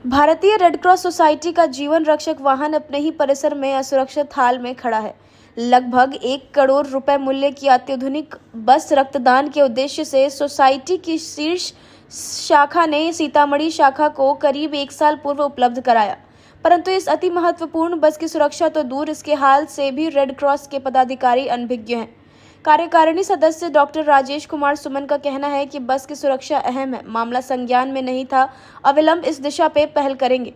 भारतीय red cross society का जीवन रक्षक वाहन अपने ही परिसर में असुरक्षित हाल में खड़ा है। लगभग 1 करोड़ रुपए मूल्य की अत्याधुनिक बस रक्तदान के उद्देश्य से सोसाइटी की शीर्ष शाखा ने सीतामढ़ी शाखा को करीब 1 साल पूर्व उपलब्ध कराया, परंतु इस अति महत्वपूर्ण बस की सुरक्षा तो दूर, इसके हाल से भी रेड क्रॉस के पदाधिकारी अनभिज्ञ हैं। कार्यकारिणी सदस्य डॉक्टर राजेश कुमार सुमन का कहना है कि बस की सुरक्षा अहम है, मामला संज्ञान में नहीं था, अविलंब इस दिशा पे पहल करेंगे।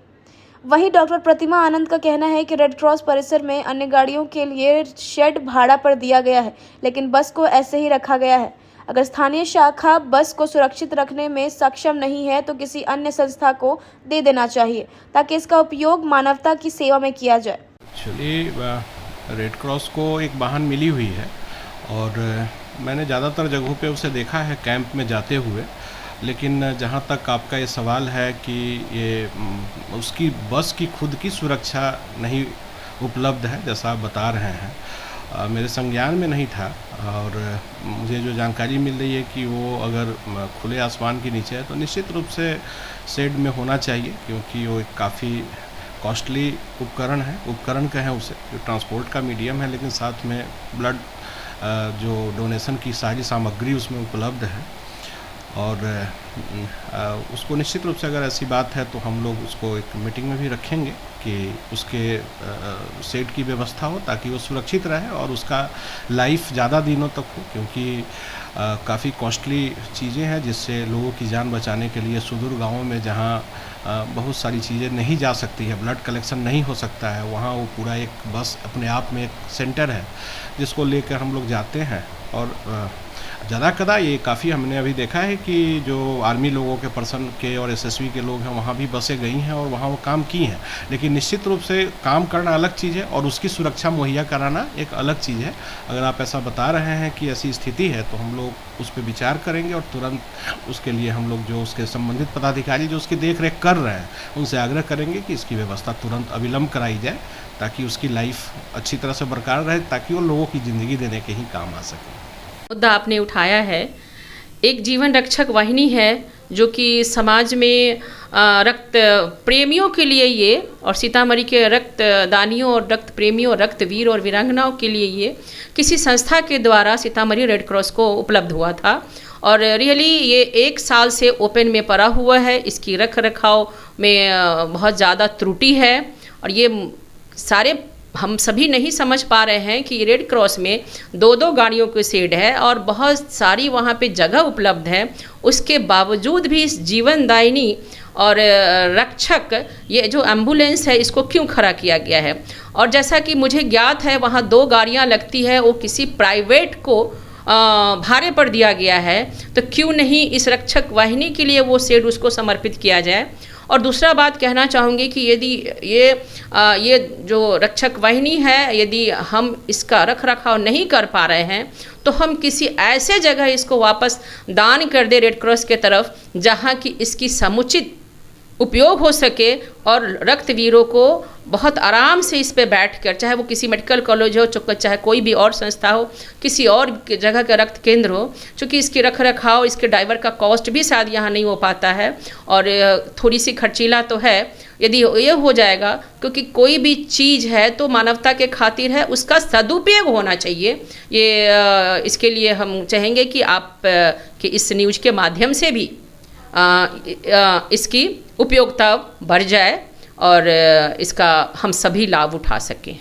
वहीं डॉक्टर प्रतिमा आनंद का कहना है कि रेड क्रॉस परिसर में अन्य गाड़ियों के लिए शेड भाड़ा पर दिया गया है, लेकिन बस को ऐसे ही रखा गया है। अगर स्थानीय शाखा बस को सुरक्षित रखने में सक्षम नहीं है तो किसी अन्य संस्था को दे देना चाहिए, ताकि इसका उपयोग मानवता की सेवा में किया जाए। एक्चुअली रेड क्रॉस को एक वाहन मिली हुई है और मैंने ज़्यादातर जगहों पे उसे देखा है कैंप में जाते हुए, लेकिन जहाँ तक आपका ये सवाल है कि ये उसकी बस की खुद की सुरक्षा नहीं उपलब्ध है जैसा आप बता रहे हैं, मेरे संज्ञान में नहीं था। और मुझे जो जानकारी मिल रही है कि वो अगर खुले आसमान के नीचे है तो निश्चित रूप से शेड में होना चाहिए, क्योंकि वो एक काफ़ी कॉस्टली उपकरण कहें उसे, जो ट्रांसपोर्ट का मीडियम है, लेकिन साथ में ब्लड जो डोनेशन की सारी सामग्री उसमें उपलब्ध है। और उसको निश्चित रूप से अगर ऐसी बात है तो हम लोग उसको एक मीटिंग में भी रखेंगे कि उसके शेड की व्यवस्था हो, ताकि वो सुरक्षित रहे और उसका लाइफ ज़्यादा दिनों तक हो, क्योंकि काफ़ी कॉस्टली चीज़ें हैं जिससे लोगों की जान बचाने के लिए सुदूर गाँवों में जहाँ बहुत सारी चीज़ें नहीं जा सकती है, ब्लड कलेक्शन नहीं हो सकता है, वहाँ वो पूरा एक बस अपने आप में एक सेंटर है जिसको लेकर हम लोग जाते हैं। और ज़्यादा कदा ये काफ़ी हमने अभी देखा है कि जो आर्मी लोगों के पर्सन के और एसएसबी के लोग हैं वहाँ भी बसें गई हैं और वहाँ वो काम की हैं, लेकिन निश्चित रूप से काम करना अलग चीज़ है और उसकी सुरक्षा मुहैया कराना एक अलग चीज़ है। अगर आप ऐसा बता रहे हैं कि ऐसी स्थिति है तो हम लोग उस पर विचार करेंगे और तुरंत उसके लिए हम लोग जो उसके संबंधित पदाधिकारी जो उसकी देख रेख कर रहे हैं उनसे आग्रह करेंगे कि इसकी व्यवस्था तुरंत अविलंब कराई जाए, ताकि उसकी लाइफ अच्छी तरह से बरकरार रहे, ताकि वो लोगों की ज़िंदगी देने के ही काम आ सके। मुद्दा आपने उठाया है, एक जीवन रक्षक वाहिनी है जो कि समाज में रक्त प्रेमियों के लिए ये, और सीतामढ़ी के रक्तदानियों और रक्त प्रेमियों, रक्तवीर और वीरांगनाओं के लिए ये किसी संस्था के द्वारा सीतामढ़ी रेड क्रॉस को उपलब्ध हुआ था। और रियली ये 1 साल से ओपन में पड़ा हुआ है, इसकी रख रखाव में बहुत ज़्यादा त्रुटि है और ये सारे हम सभी नहीं समझ पा रहे हैं कि रेड क्रॉस में 2-2 गाड़ियों के शेड है और बहुत सारी वहाँ पे जगह उपलब्ध है, उसके बावजूद भी इस जीवनदायिनी और रक्षक ये जो एम्बुलेंस है इसको क्यों खड़ा किया गया है। और जैसा कि मुझे ज्ञात है वहाँ 2 गाड़ियाँ लगती है, वो किसी प्राइवेट को भाड़े पर दिया गया है, तो क्यों नहीं इस रक्षक वाहिनी के लिए वो शेड उसको समर्पित किया जाए। और दूसरा बात कहना चाहूँगी कि यदि ये जो रक्षक वाहिनी है, यदि हम इसका रख रखाव नहीं कर पा रहे हैं तो हम किसी ऐसे जगह इसको वापस दान कर दे रेड क्रॉस के तरफ, जहाँ की इसकी समुचित उपयोग हो सके और रक्तवीरों को बहुत आराम से इस पे बैठकर, चाहे वो किसी मेडिकल कॉलेज हो, चाहे कोई भी और संस्था हो, किसी और जगह का रक्त केंद्र हो, चूँकि इसकी रख रखाव, इसके ड्राइवर का कॉस्ट भी शायद यहाँ नहीं हो पाता है और थोड़ी सी खर्चीला तो है। यदि ये हो जाएगा, क्योंकि कोई भी चीज़ है तो मानवता के खातिर है, उसका सदुपयोग होना चाहिए। ये इसके लिए हम चाहेंगे कि आप कि इस न्यूज़ के माध्यम से भी इसकी उपयोगिता बढ़ जाए और इसका हम सभी लाभ उठा सकें।